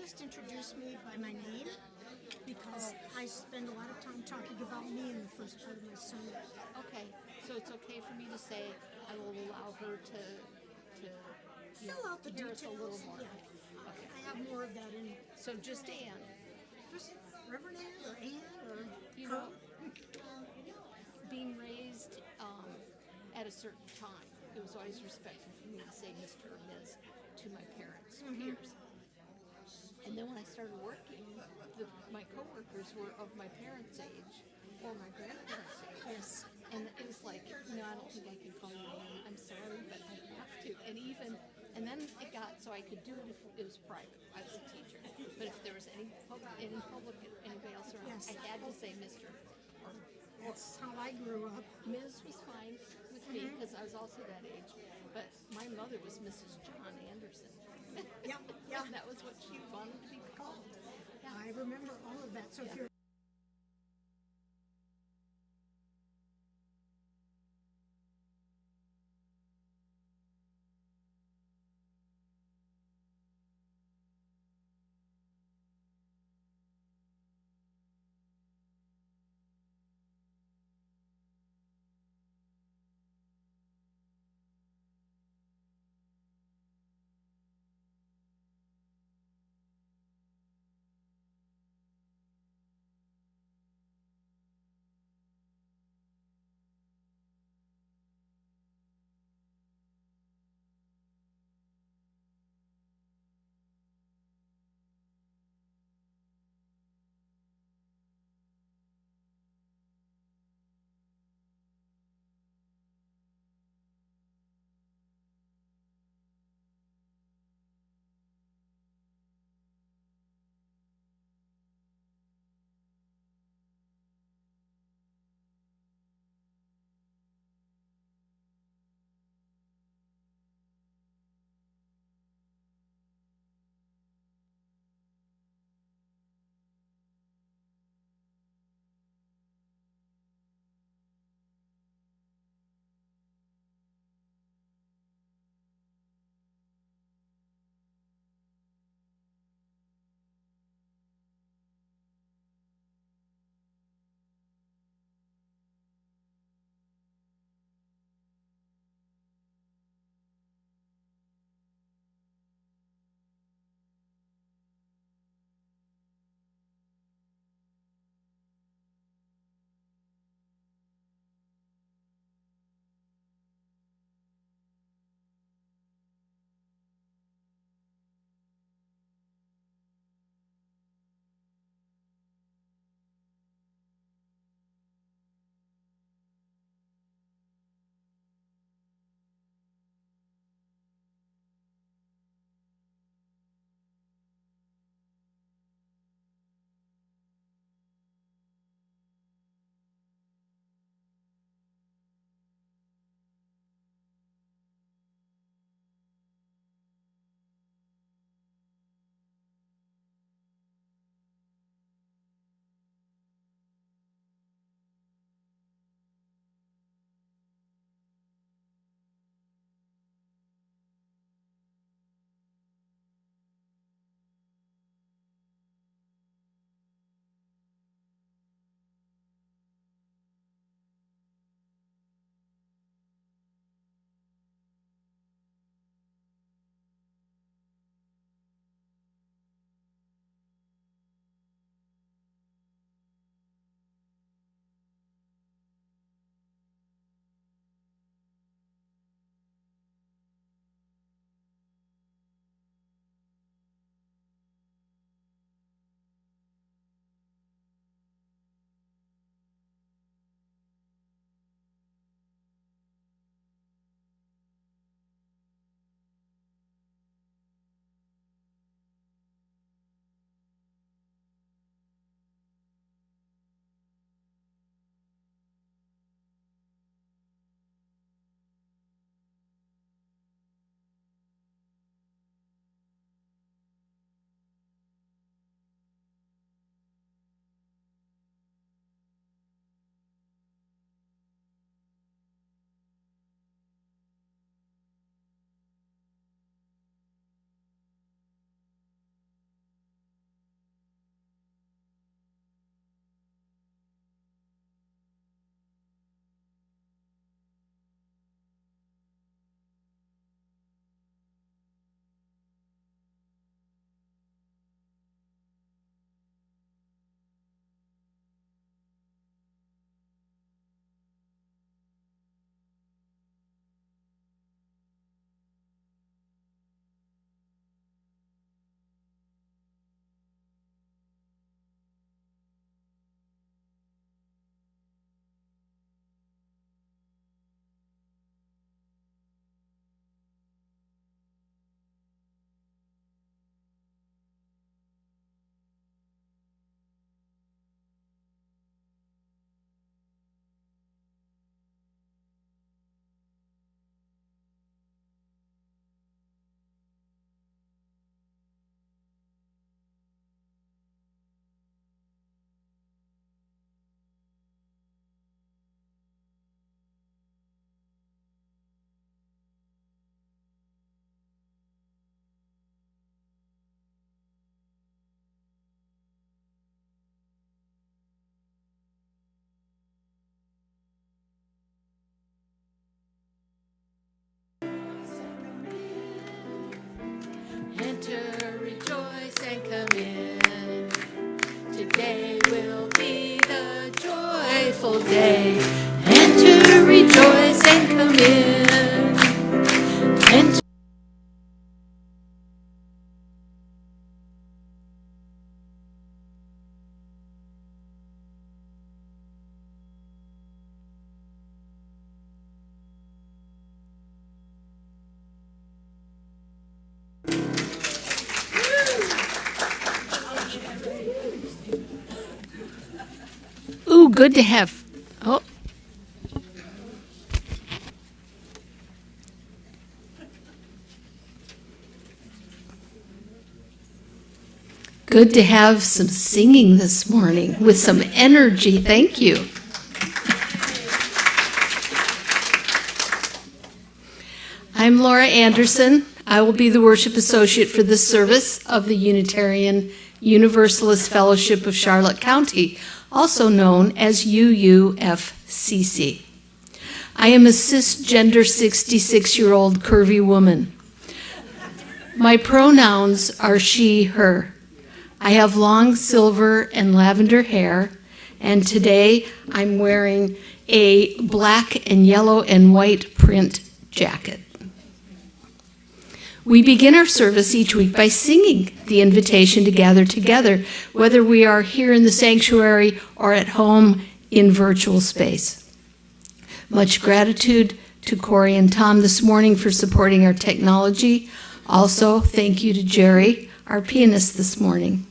just introduce me by my name because I spend a lot of time talking about me in the first part of my sermon. Okay, so it's okay for me to say I will allow her to Fill out the hear details. us a little more. Yeah. Okay. I have more of that in So just Anne. just Reverend Ann or Ann or You know, being raised at a certain time, it was always respectful for me to say Mr. or Ms. to my parents, peers. And then when I started working, my coworkers were of my parents' age or my grandparents' age. Yes. And it was like, no, I don't think I can call you Ann. I'm sorry, but I have to. And then it got so I could do it if it was private. I was a teacher. But if there was any public, anybody else around, Yes. I had to say Mr. or That's how I grew up. Ms. was fine with me because I was also that age. But my mother was Mrs. John Anderson. Yeah, yeah. And that was what she wanted to be called. Yeah. I remember all of that. So if you're joyful day. Enter, rejoice, and come in. Enter. Ooh, good to have. Oh. Good to have some singing this morning with some energy. Thank you. I'm Laura Anderson. I will be the worship associate for this service of the Unitarian Universalist Fellowship of Charlotte County, also known as UUFCC. I am a cisgender 66-year-old curvy woman. My pronouns are she, her. I have long silver and lavender hair, and today I'm wearing a black and yellow and white print jacket. We begin our service each week by singing the invitation to gather together, whether we are here in the sanctuary or at home in virtual space. Much gratitude to Corey and Tom this morning for supporting our technology. Also, thank you to Jerry, our pianist this morning.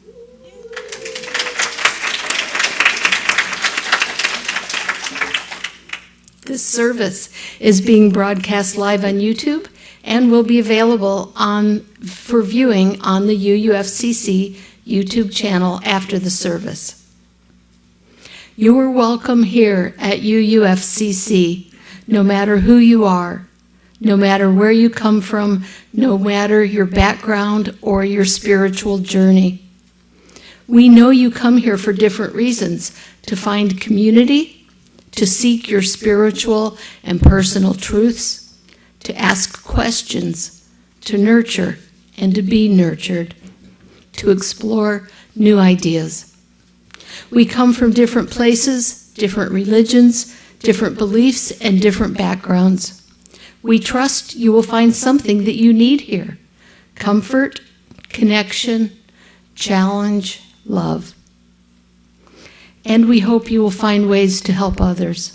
This service is being broadcast live on YouTube and will be available for viewing on the UUFCC YouTube channel after the service. You are welcome here at UUFCC, no matter who you are, no matter where you come from, no matter your background or your spiritual journey. We know you come here for different reasons, to find community, to seek your spiritual and personal truths, to ask questions, to nurture and to be nurtured, to explore new ideas. We come from different places, different religions, different beliefs, and different backgrounds. We trust you will find something that you need here: comfort, connection, challenge, love. And we hope you will find ways to help others.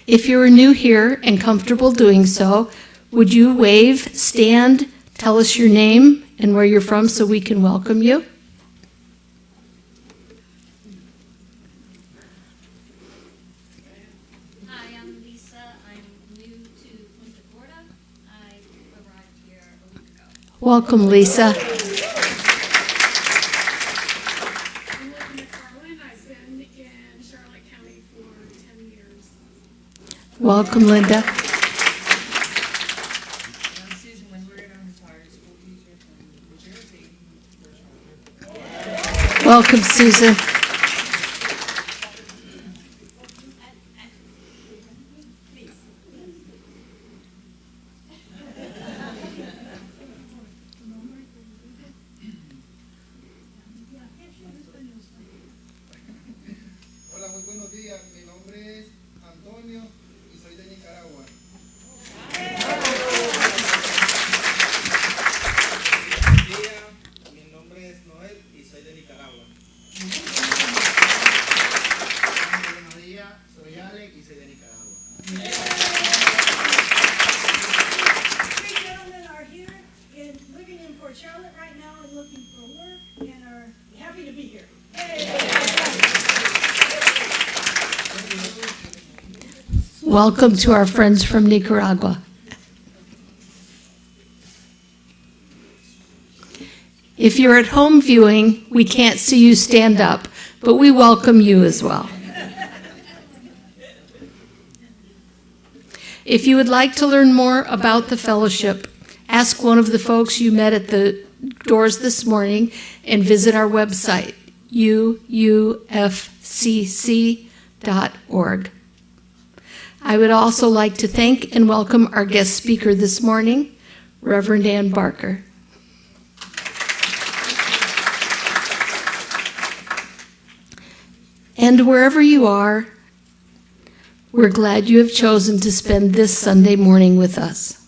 If you are new here and comfortable doing so, would you wave, stand, tell us your name and where you're from so we can welcome you? Hi, I'm Lisa. I'm new to Punta Gorda. I arrived here a week ago. Welcome, Lisa. I'm Linda McFarland. I've been in Charlotte County for 10 years. Welcome, Linda. I'm Susan Windward. I'm a retired school teacher from New Jersey. Welcome, Susan. Hola, muy buenos días. Mi nombre es Antonio y soy de Nicaragua. Buenos días. Mi nombre es Noel y soy de Nicaragua. Buenos días. Soy Alex y soy de Nicaragua. Three gentlemen are here living in Port Charlotte right now and looking for work and are happy to be here. Welcome to our friends from Nicaragua. If you're at home viewing, we can't see you stand up, but we welcome you as well. If you would like to learn more about the fellowship, ask one of the folks you met at the doors this morning and visit our website, uufcc.org. I would also like to thank and welcome our guest speaker this morning, Reverend Ann Barker. And wherever you are, we're glad you have chosen to spend this Sunday morning with us.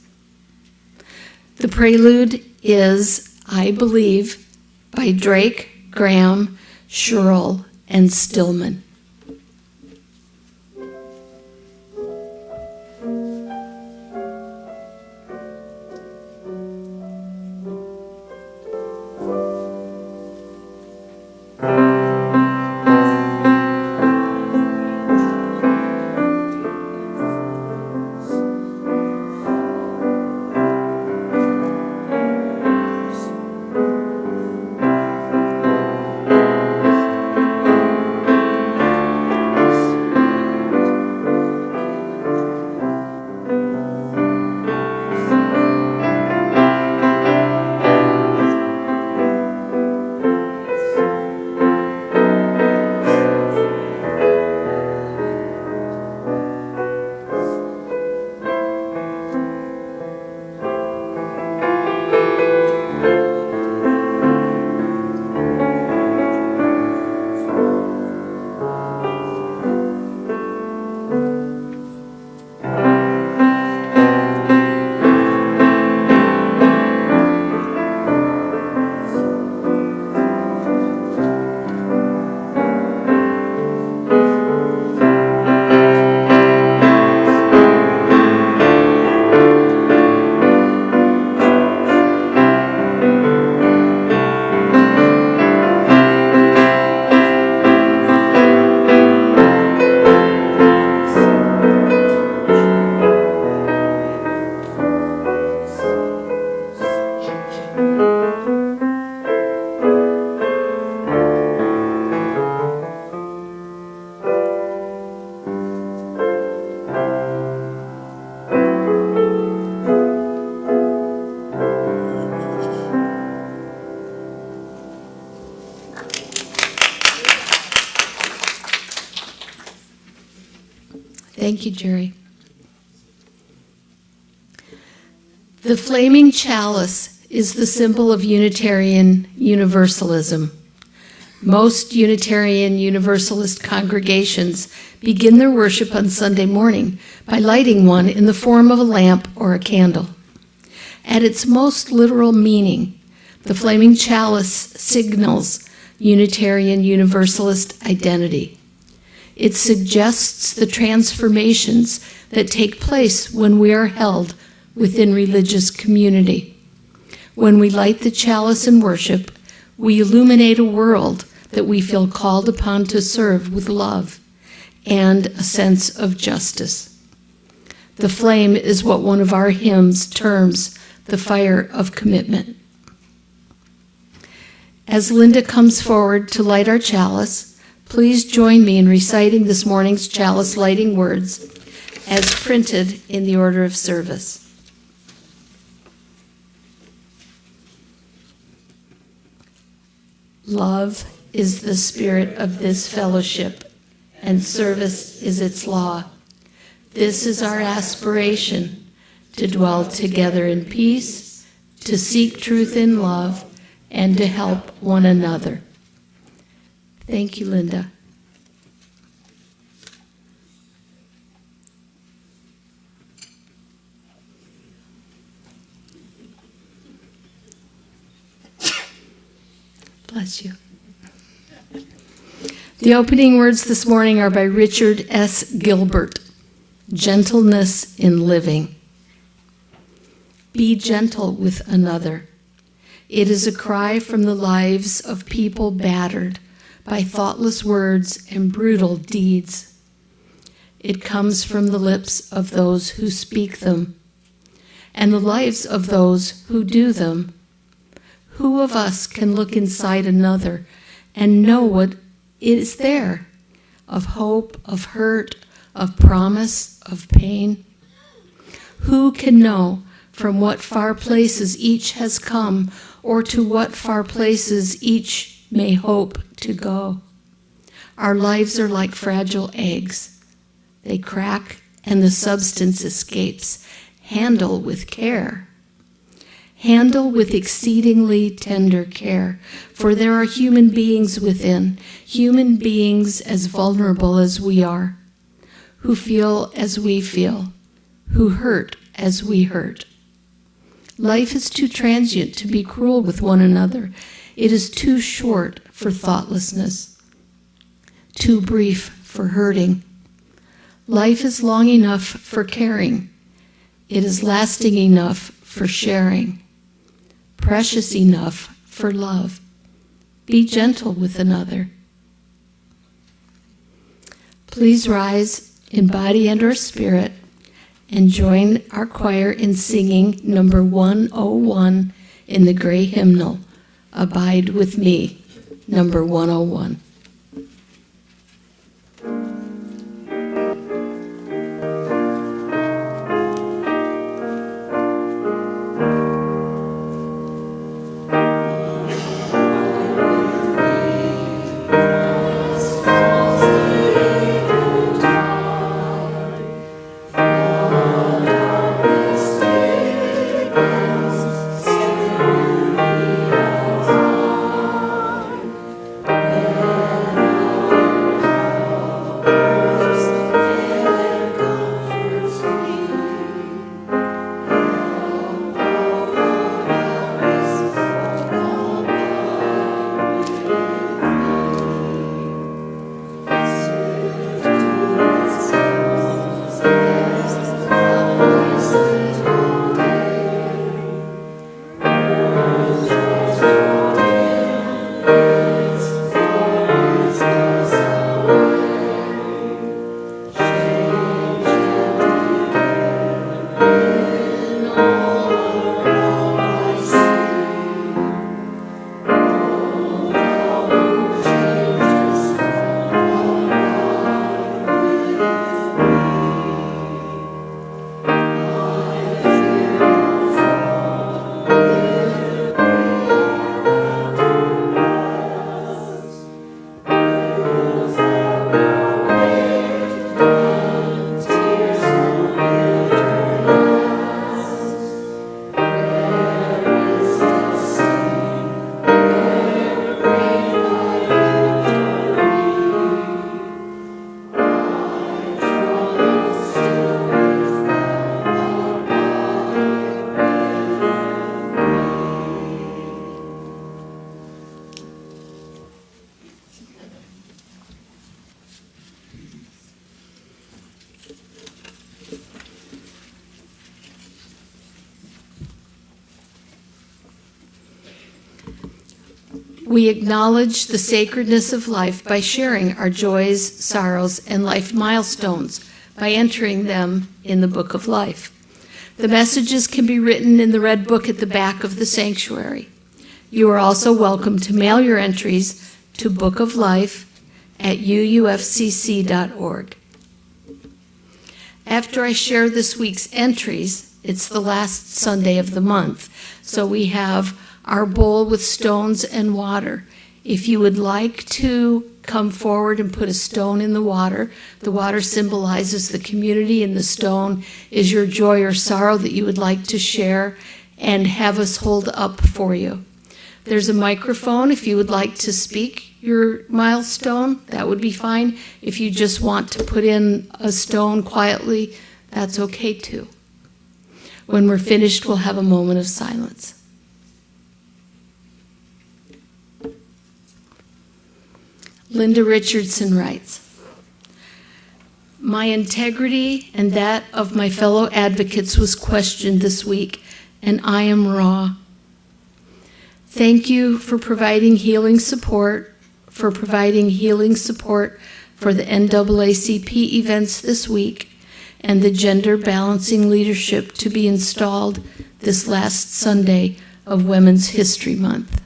The prelude is I Believe by Drake, Graham, Sherrill, and Stillman. Thank you, Jerry. The flaming chalice is the symbol of Unitarian Universalism. Most Unitarian Universalist congregations begin their worship on Sunday morning by lighting one in the form of a lamp or a candle. At its most literal meaning, the flaming chalice signals Unitarian Universalist identity. It suggests the transformations that take place when we are held within religious community. When we light the chalice in worship, we illuminate a world that we feel called upon to serve with love and a sense of justice. The flame is what one of our hymns terms the fire of commitment. As Linda comes forward to light our chalice, please join me in reciting this morning's chalice lighting words as printed in the order of service. Love is the spirit of this fellowship, and service is its law. This is our aspiration, to dwell together in peace, to seek truth in love, and to help one another. Thank you, Linda. Bless you. The opening words this morning are by Richard S. Gilbert, Gentleness in Living. Be gentle with another. It is a cry from the lives of people battered by thoughtless words and brutal deeds. It comes from the lips of those who speak them and the lives of those who do them. Who of us can look inside another and know what is there of hope, of hurt, of promise, of pain? Who can know from what far places each has come, or to what far places each may hope to go? Our lives are like fragile eggs. They crack and the substance escapes. Handle with care. Handle with exceedingly tender care, for there are human beings within, human beings as vulnerable as we are, who feel as we feel, who hurt as we hurt. Life is too transient to be cruel with one another. It is too short for thoughtlessness, too brief for hurting. Life is long enough for caring. It is lasting enough for sharing, precious enough for love. Be gentle with another. Please rise in body and or spirit and join our choir in singing number 101 in the gray hymnal, Abide with Me, number 101. We acknowledge the sacredness of life by sharing our joys, sorrows, and life milestones by entering them in the Book of Life. The messages can be written in the red book at the back of the sanctuary. You are also welcome to mail your entries to Book of Life at UUFCC.org. After I share this week's entries, it's the last Sunday of the month, so we have our bowl with stones and water. If you would like to come forward and put a stone in the water symbolizes the community, and the stone is your joy or sorrow that you would like to share and have us hold up for you. There's a microphone if you would like to speak your milestone, that would be fine. If you just want to put in a stone quietly, that's okay too. When we're finished, we'll have a moment of silence. Linda Richardson writes, "My integrity and that of my fellow advocates was questioned this week, and I am raw. Thank you for providing healing support, for the NAACP events this week, and the gender balancing leadership to be installed this last Sunday of Women's History Month."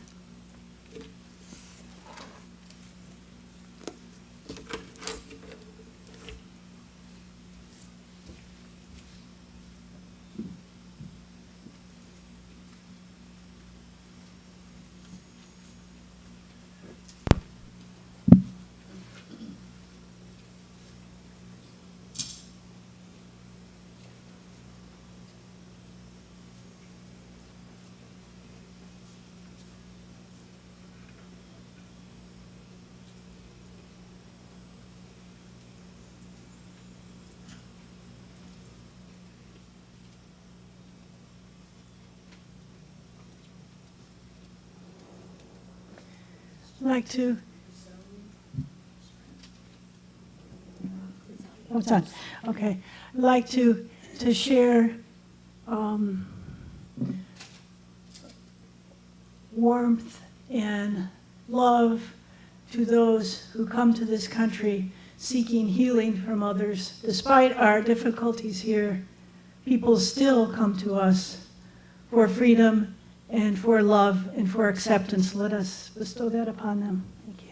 like to. Oh, it's on. Okay. I'd like to share warmth and love to those who come to this country seeking healing from others. Despite our difficulties here, people still come to us for freedom and for love and for acceptance. Let us bestow that upon them. Thank you.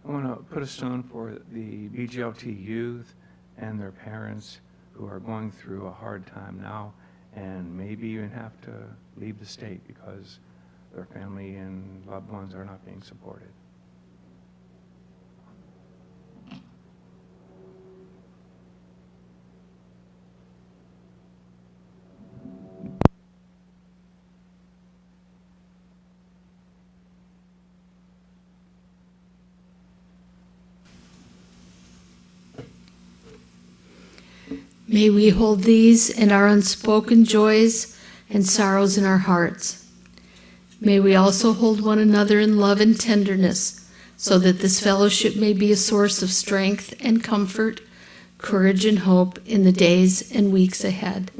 I want to put a stone for the BGLT youth and their parents who are going through a hard time now and maybe even have to leave the state because their family and loved ones are not being supported. May we hold these and our unspoken joys and sorrows in our hearts. May we also hold one another in love and tenderness, so that this fellowship may be a source of strength and comfort, courage and hope in the days and weeks ahead.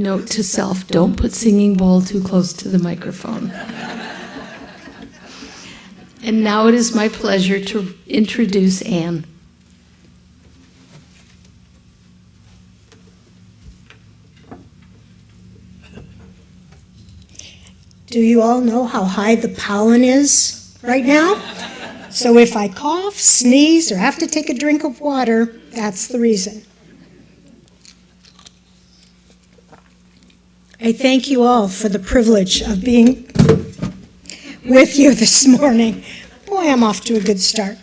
Note to self, don't put singing bowl too close to the microphone. And now it is my pleasure to introduce Anne. Do you all know how high the pollen is right now? So if I cough, sneeze, or have to take a drink of water, that's the reason. I thank you all for the privilege of being with you this morning. Boy, I'm off to a good start.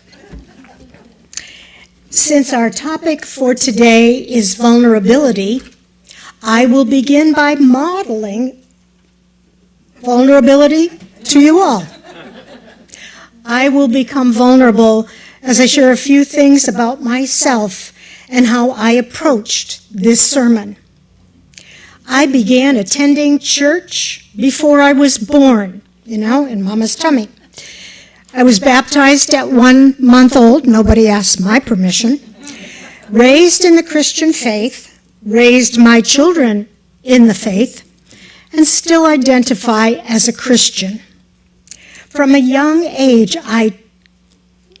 Since our topic for today is vulnerability, I will begin by modeling vulnerability to you all. I will become vulnerable as I share a few things about myself and how I approached this sermon. I began attending church before I was born, in Mama's tummy. I was baptized at 1 month old. Nobody asked my permission. Raised in the Christian faith, raised my children in the faith, and still identify as a Christian. From a young age, I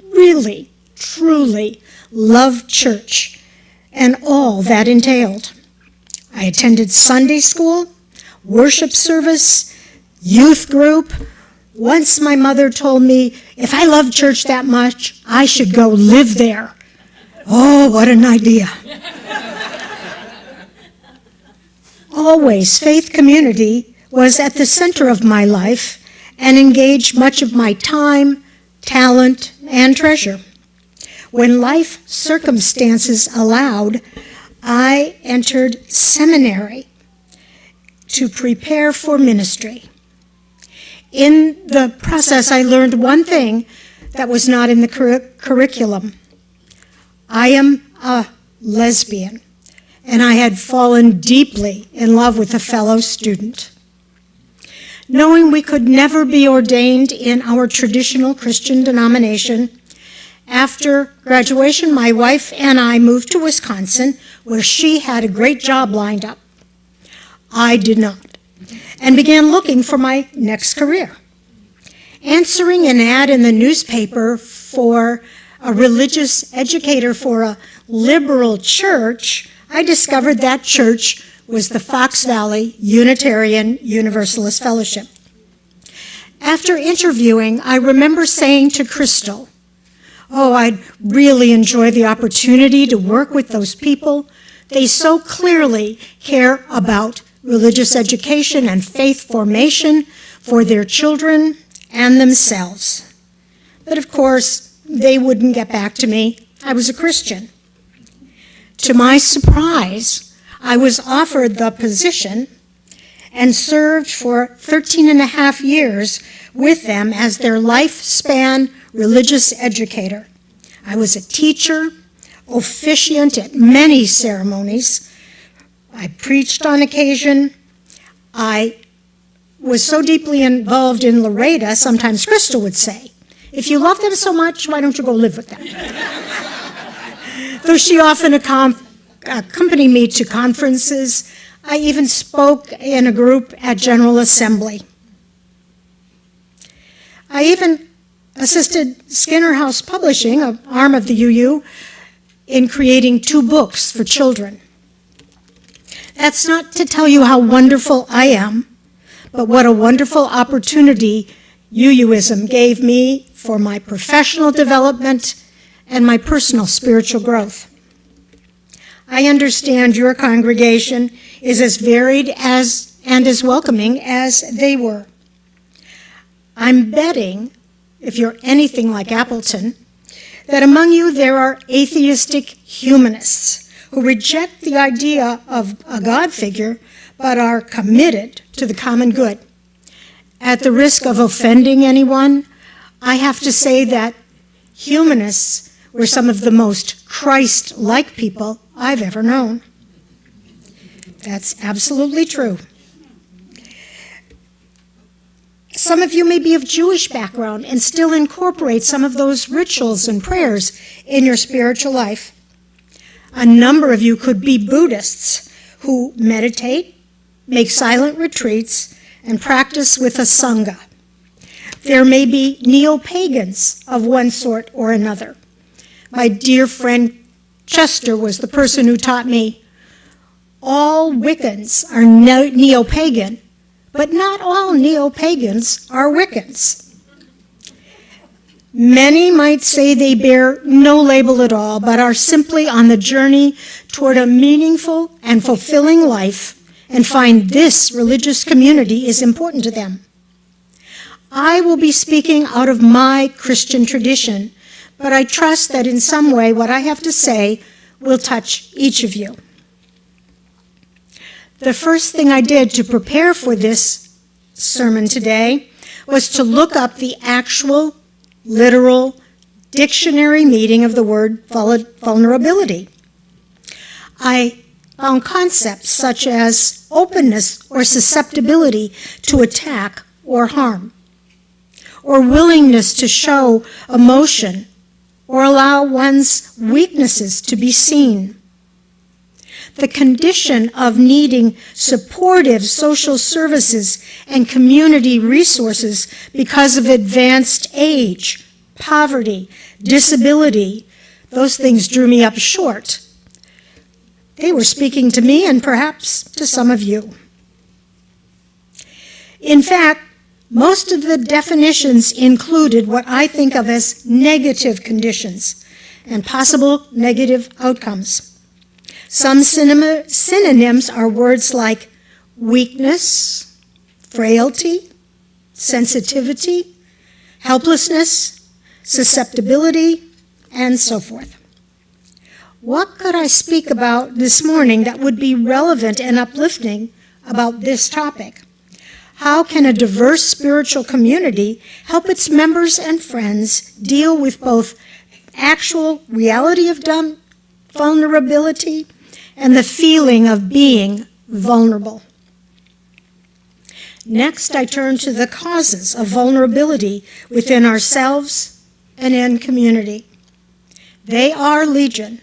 really, truly loved church and all that entailed. I attended Sunday school, worship service, youth group, Once my mother told me if I loved church that much, I should go live there. Oh, what an idea. Always, faith community was at the center of my life and engaged much of my time, talent, and treasure. When life circumstances allowed, I entered seminary to prepare for ministry. In the process, I learned one thing that was not in the curriculum. I am a lesbian, and I had fallen deeply in love with a fellow student. Knowing we could never be ordained in our traditional Christian denomination, after graduation, my wife and I moved to Wisconsin, where she had a great job lined up. I did not, and began looking for my next career. Answering an ad in the newspaper for a religious educator for a liberal church, I discovered that church was the Fox Valley Unitarian Universalist Fellowship. After interviewing, I remember saying to Crystal, "Oh, I'd really enjoy the opportunity to work with those people. They so clearly care about religious education and faith formation for their children and themselves." But of course, they wouldn't get back to me. I was a Christian. To my surprise, I was offered the position and served for 13 and a half years with them as their lifespan religious educator. I was a teacher, officiant at many ceremonies. I preached on occasion. I was so deeply involved in Loretta, sometimes Crystal would say, "If you love them so much, why don't you go live with them?" Though she often accompanied me to conferences, I even spoke in a group at General Assembly. I even assisted Skinner House Publishing, an arm of the UU, in creating 2 books for children. That's not to tell you how wonderful I am, but what a wonderful opportunity UUism gave me for my professional development and my personal spiritual growth. I understand your congregation is as varied and as welcoming as they were. I'm betting, if you're anything like Appleton, that among you there are atheistic humanists who reject the idea of a God figure but are committed to the common good. At the risk of offending anyone, I have to say that humanists were some of the most Christ-like people I've ever known. That's absolutely true. Some of you may be of Jewish background and still incorporate some of those rituals and prayers in your spiritual life. A number of you could be Buddhists who meditate, make silent retreats, and practice with a sangha. There may be neo-pagans of one sort or another. My dear friend Chester was the person who taught me all Wiccans are neo-pagan, but not all neo-pagans are Wiccans. Many might say they bear no label at all, but are simply on the journey toward a meaningful and fulfilling life and find this religious community is important to them. I will be speaking out of my Christian tradition, but I trust that in some way what I have to say will touch each of you. The first thing I did to prepare for this sermon today was to look up the actual, literal dictionary meaning of the word vulnerability. I found concepts such as openness or susceptibility to attack or harm, or willingness to show emotion or allow one's weaknesses to be seen. The condition of needing supportive social services and community resources because of advanced age, poverty, disability, those things drew me up short. They were speaking to me and perhaps to some of you. In fact, Most of the definitions included what I think of as negative conditions and possible negative outcomes. Some synonyms are words like weakness, frailty, sensitivity, helplessness, susceptibility, and so forth. What could I speak about this morning that would be relevant and uplifting about this topic? How can a diverse spiritual community help its members and friends deal with both actual reality of vulnerability and the feeling of being vulnerable? Next, I turn to the causes of vulnerability within ourselves and in community. They are legion: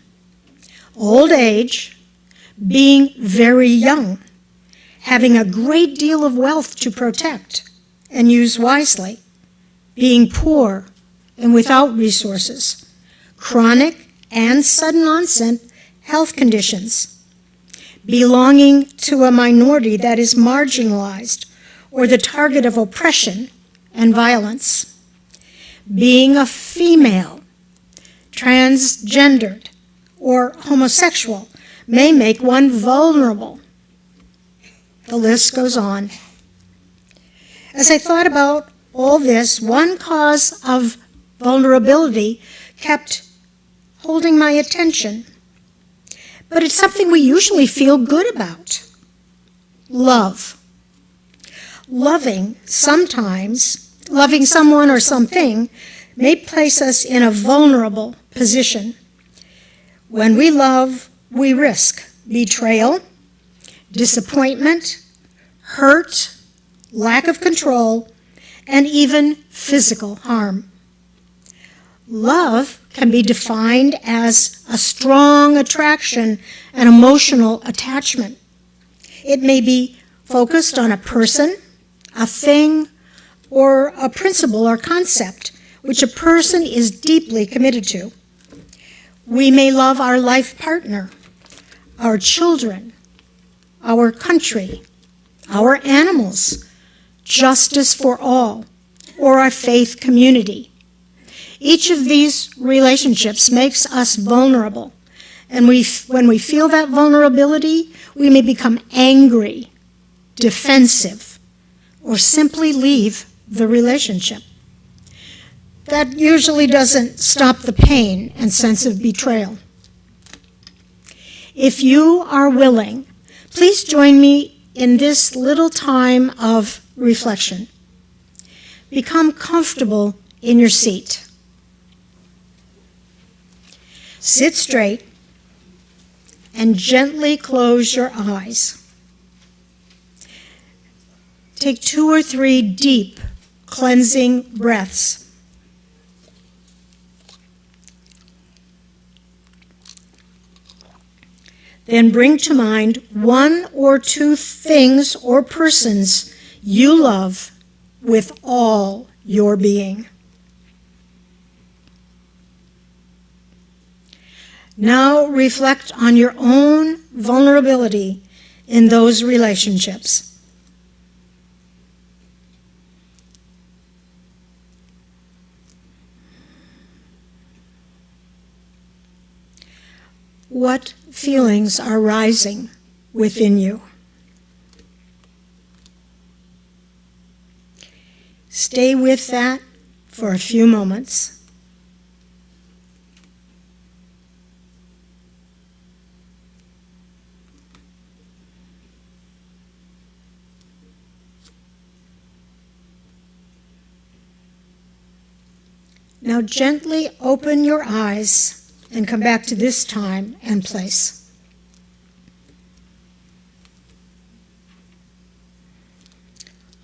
old age, being very young, having a great deal of wealth to protect and use wisely, being poor and without resources, chronic and sudden onset health conditions, belonging to a minority that is marginalized or the target of oppression and violence, being a female, transgendered, or homosexual may make one vulnerable. The list goes on. As I thought about all this, one cause of vulnerability kept holding my attention. But it's something we usually feel good about. Love. Loving someone or something may place us in a vulnerable position. When we love, we risk betrayal, disappointment, hurt, lack of control, and even physical harm. Love can be defined as a strong attraction and emotional attachment. It may be focused on a person, a thing, or a principle or concept which a person is deeply committed to. We may love our life partner, our children, our country, our animals, justice for all, or our faith community. Each of these relationships makes us vulnerable, and when we feel that vulnerability, we may become angry, defensive, or simply leave the relationship. That usually doesn't stop the pain and sense of betrayal. If you are willing, please join me in this little time of reflection. Become comfortable in your seat. Sit straight and gently close your eyes. Take 2 or 3 deep, cleansing breaths. Then bring to mind 1 or 2 things or persons you love with all your being. Now reflect on your own vulnerability in those relationships. What feelings are rising within you? Stay with that for a few moments. Now gently open your eyes and come back to this time and place.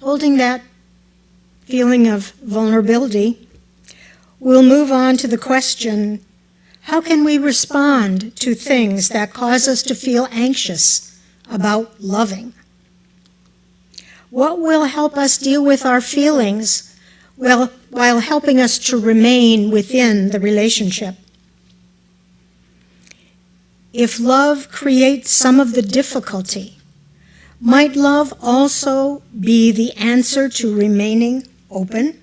Holding that feeling of vulnerability, we'll move on to the question, how can we respond to things that cause us to feel anxious about loving? What will help us deal with our feelings while helping us to remain within the relationship? If love creates some of the difficulty, Might love also be the answer to remaining open?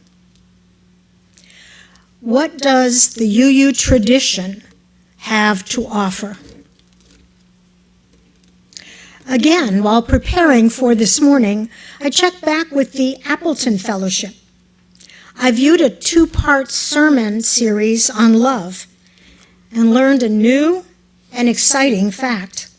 What does the UU tradition have to offer? Again, while preparing for this morning, I checked back with the Appleton Fellowship. I viewed a 2-part sermon series on love and learned a new and exciting fact.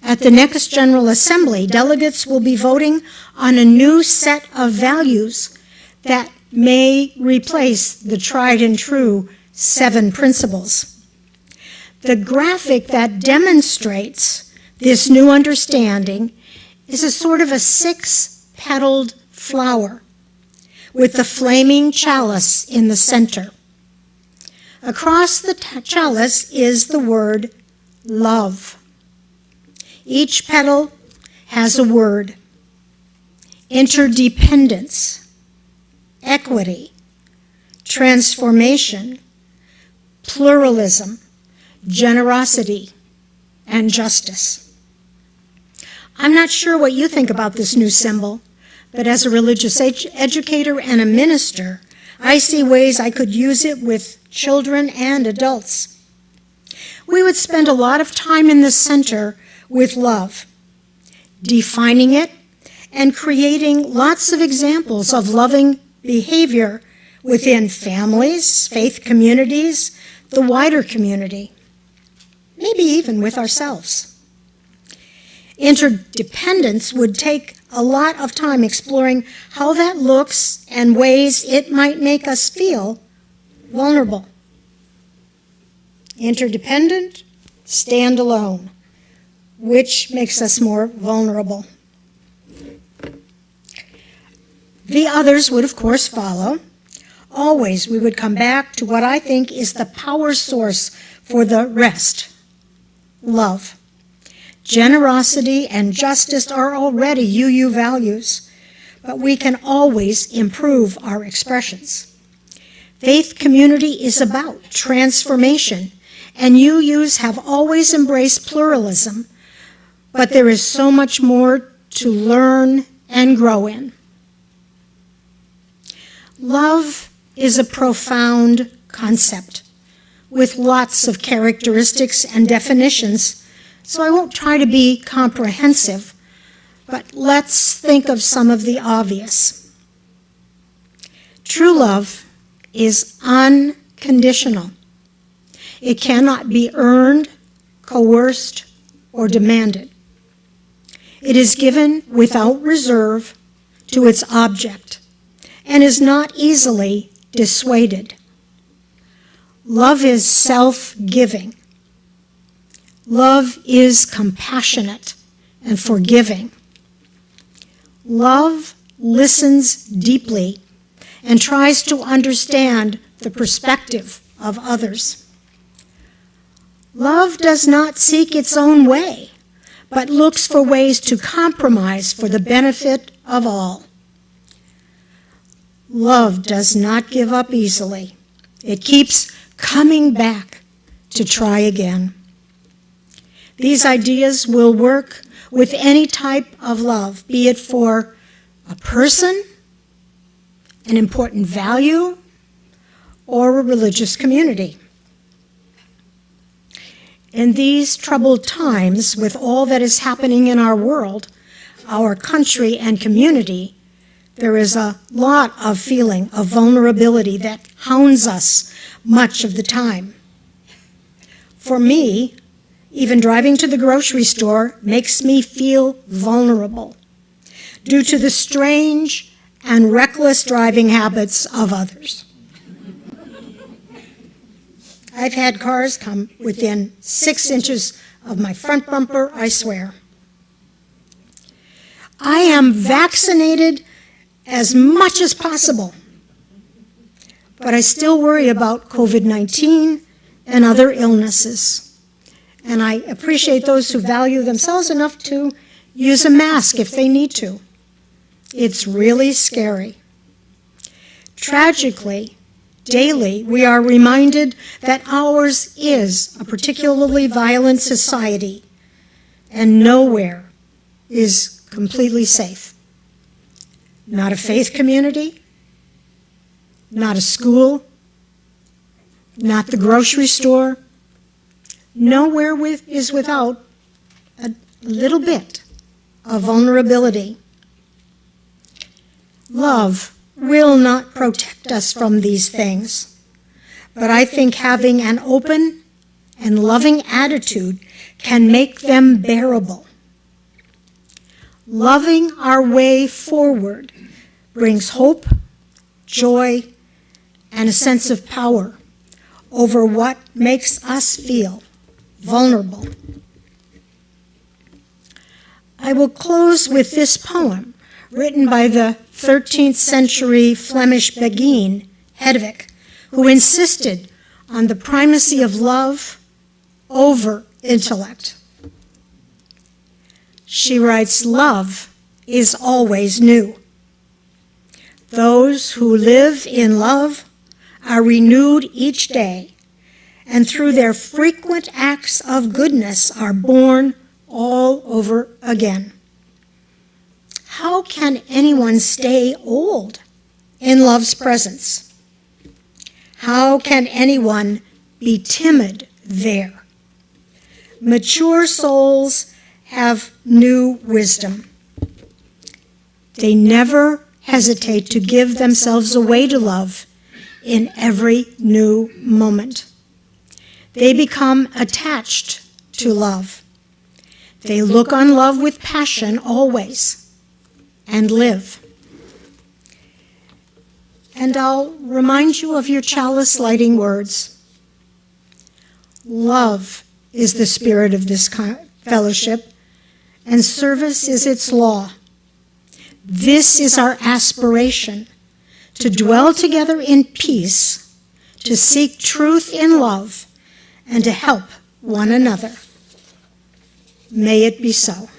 At the next General Assembly, delegates will be voting on a new set of values that may replace the tried and true 7 principles. The graphic that demonstrates this new understanding is a sort of a 6-petaled flower with the flaming chalice in the center. Across the chalice is the word love. Each petal has a word: interdependence, equity, transformation, pluralism, generosity, and justice. I'm not sure what you think about this new symbol, but as a religious educator and a minister, I see ways I could use it with children and adults. We would spend a lot of time in the center with love, defining it and creating lots of examples of loving behavior within families, faith communities, the wider community, maybe even with ourselves. Interdependence would take a lot of time exploring how that looks and ways it might make us feel vulnerable. Interdependent, stand alone. Which makes us more vulnerable? The others would, of course, follow. Always we would come back to what I think is the power source for the rest: love. Generosity and justice are already UU values, but we can always improve our expressions. Faith community is about transformation, and UUs have always embraced pluralism, but there is so much more to learn and grow in. Love is a profound concept with lots of characteristics and definitions, so I won't try to be comprehensive, but let's think of some of the obvious. True love is unconditional. It cannot be earned, coerced, or demanded. It is given without reserve to its object and is not easily dissuaded. Love is self-giving. Love is compassionate and forgiving. Love listens deeply and tries to understand the perspective of others. Love does not seek its own way, but looks for ways to compromise for the benefit of all. Love does not give up easily. It keeps coming back to try again. These ideas will work with any type of love, be it for a person, an important value, or a religious community. In these troubled times, with all that is happening in our world, our country and community, there is a lot of feeling of vulnerability that hounds us much of the time. For me, even driving to the grocery store makes me feel vulnerable due to the strange and reckless driving habits of others. I've had cars come within 6 inches of my front bumper, I swear. I am vaccinated as much as possible, but I still worry about COVID-19 and other illnesses. And I appreciate those who value themselves enough to use a mask if they need to. It's really scary. Tragically, daily, we are reminded that ours is a particularly violent society, and nowhere is completely safe. Not a faith community, not a school, not the grocery store. Nowhere is without a little bit of vulnerability. Love will not protect us from these things, but I think having an open and loving attitude can make them bearable. Loving our way forward brings hope, joy, and a sense of power over what makes us feel vulnerable. I will close with this poem written by the 13th century Flemish beguine, Hedwig, who insisted on the primacy of love over intellect. She writes, "Love is always new. Those who live in love are renewed each day, and through their frequent acts of goodness are born all over again. How can anyone stay old in love's presence? How can anyone be timid there? Mature souls have new wisdom. They never hesitate to give themselves away to love in every new moment. They become attached to love. They look on love with passion always and live." And I'll remind you of your chalice lighting words. Love is the spirit of this fellowship, and service is its law. This is our aspiration, to dwell together in peace, to seek truth in love, and to help one another. May it be so.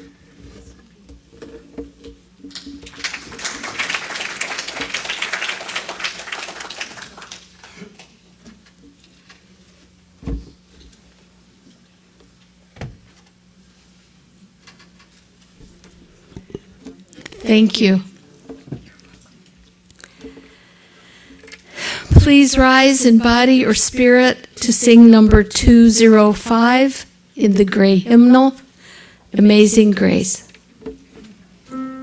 Thank you. Please rise in body or spirit to sing number 205 in the gray hymnal, Amazing Grace. Amazing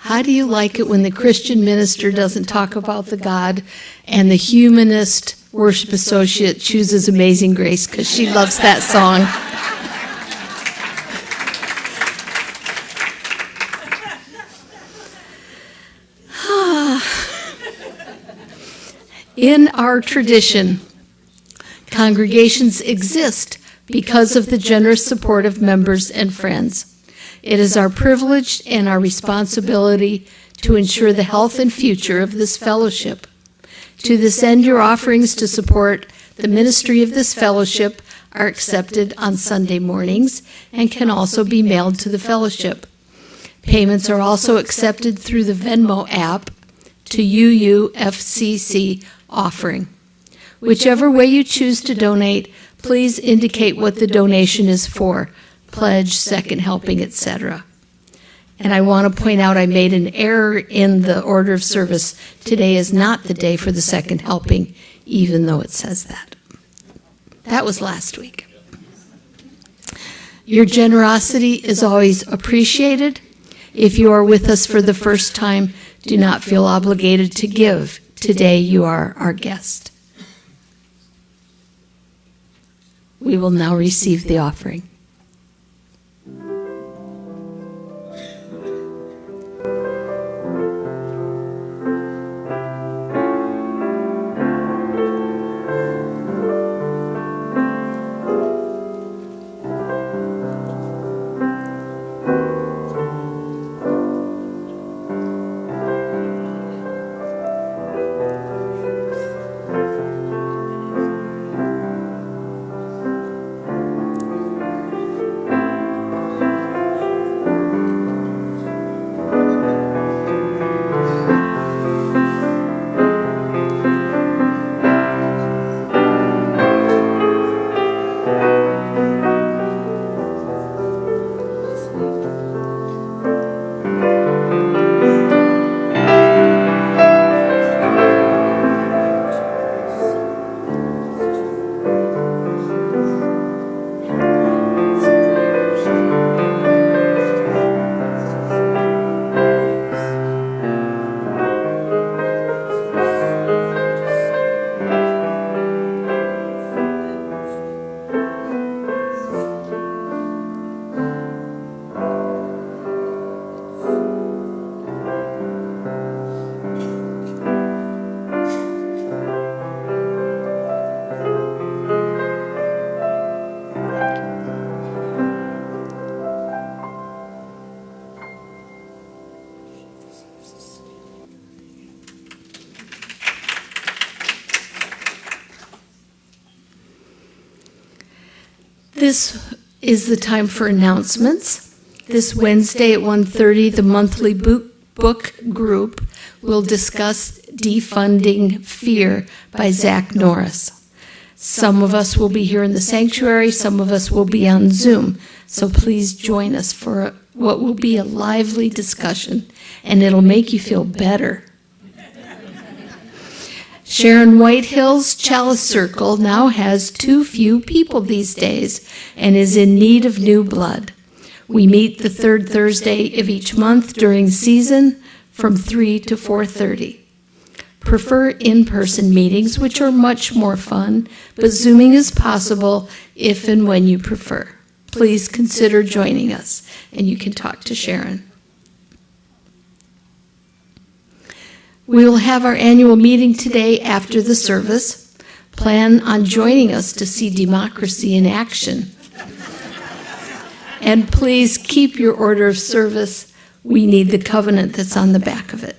How do you like it when the Christian minister doesn't talk about the God and the humanist worship associate chooses Amazing Grace because she loves that song? In our tradition, congregations exist because of the generous support of members and friends. It is our privilege and our responsibility to ensure the health and future of this fellowship. To this end, your offerings to support the ministry of this fellowship are accepted on Sunday mornings and can also be mailed to the fellowship. Payments are also accepted through the Venmo app to UUFCC offering. Whichever way you choose to donate, please indicate what the donation is for, pledge, second helping, etc. And I want to point out I made an error in the order of service. Today is not the day for the second helping, even though it says that. That was last week. Your generosity is always appreciated. If you are with us for the first time, do not feel obligated to give. Today you are our guest. We will now receive the offering. This is the time for announcements. This Wednesday at 1:30, the monthly book group will discuss Defunding Fear by Zach Norris. Some of us will be here in the sanctuary, some of us will be on Zoom, so please join us for what will be a lively discussion, and it'll make you feel better. Sharon Whitehill's Chalice Circle now has too few people these days and is in need of new blood. We meet the third Thursday of each month during season from 3 to 4:30. Prefer in-person meetings, which are much more fun, but Zooming is possible if and when you prefer. Please consider joining us, and you can talk to Sharon. We will have our annual meeting today after the service. Plan on joining us to see democracy in action. And please keep your order of service. We need the covenant that's on the back of it.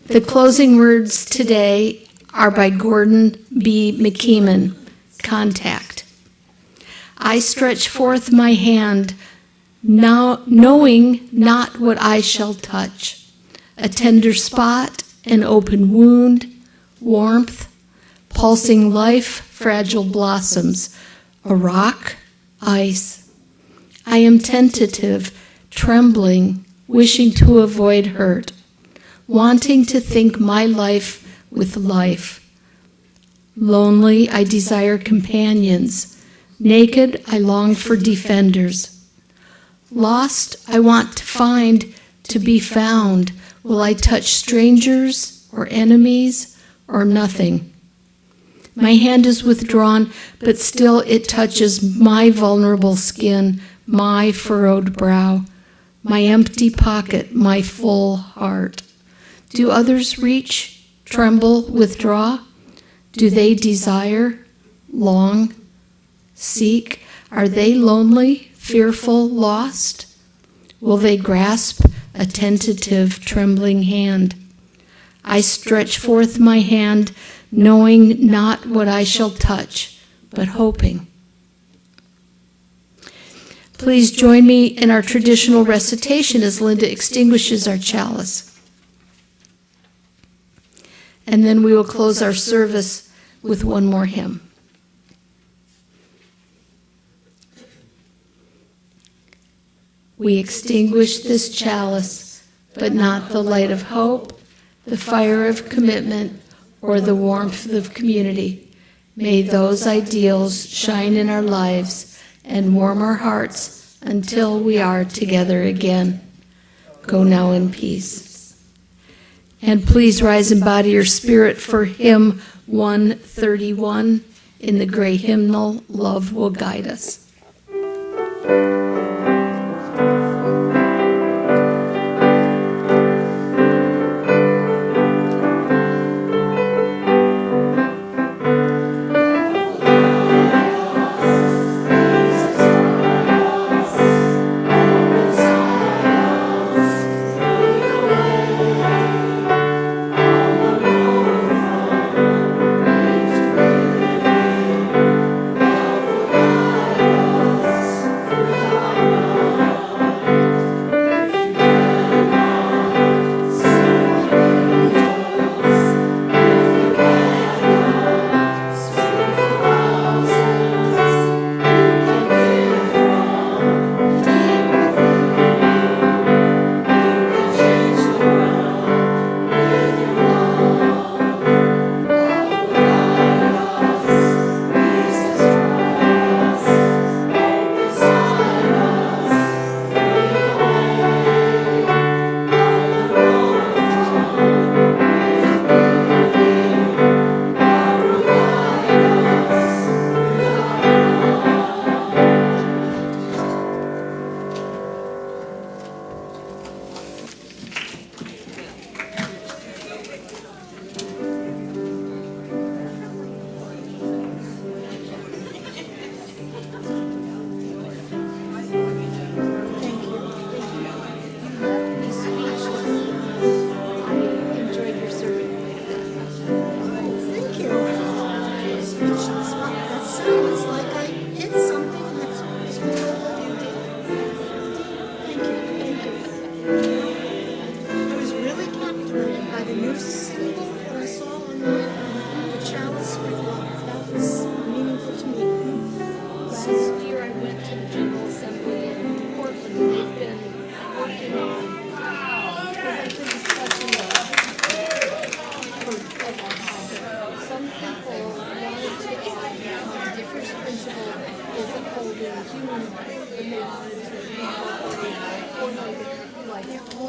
The closing words today are by Gordon B. McKeeman, Contact. I stretch forth my hand, now knowing not what I shall touch, a tender spot, an open wound, warmth, pulsing life, fragile blossoms, a rock, ice. I am tentative, trembling, wishing to avoid hurt, wanting to think my life with life. Lonely, I desire companions, Naked, I long for defenders. Lost, I want to find, to be found. Will I touch strangers or enemies or nothing? My hand is withdrawn, but still it touches my vulnerable skin, my furrowed brow, my empty pocket, my full heart. Do others reach, tremble, withdraw? Do they desire, long, seek? Are they lonely, fearful, lost? Will they grasp a tentative, trembling hand? I stretch forth my hand, knowing not what I shall touch, but hoping. Please join me in our traditional recitation as Linda extinguishes our chalice. And then we will close our service with one more hymn. We extinguish this chalice, but not the light of hope, the fire of commitment, or the warmth of community. May those ideals shine in our lives and warm our hearts until we are together again. Go now in peace. And please rise and body your spirit for hymn 131 in the gray hymnal, Love Will Guide Us.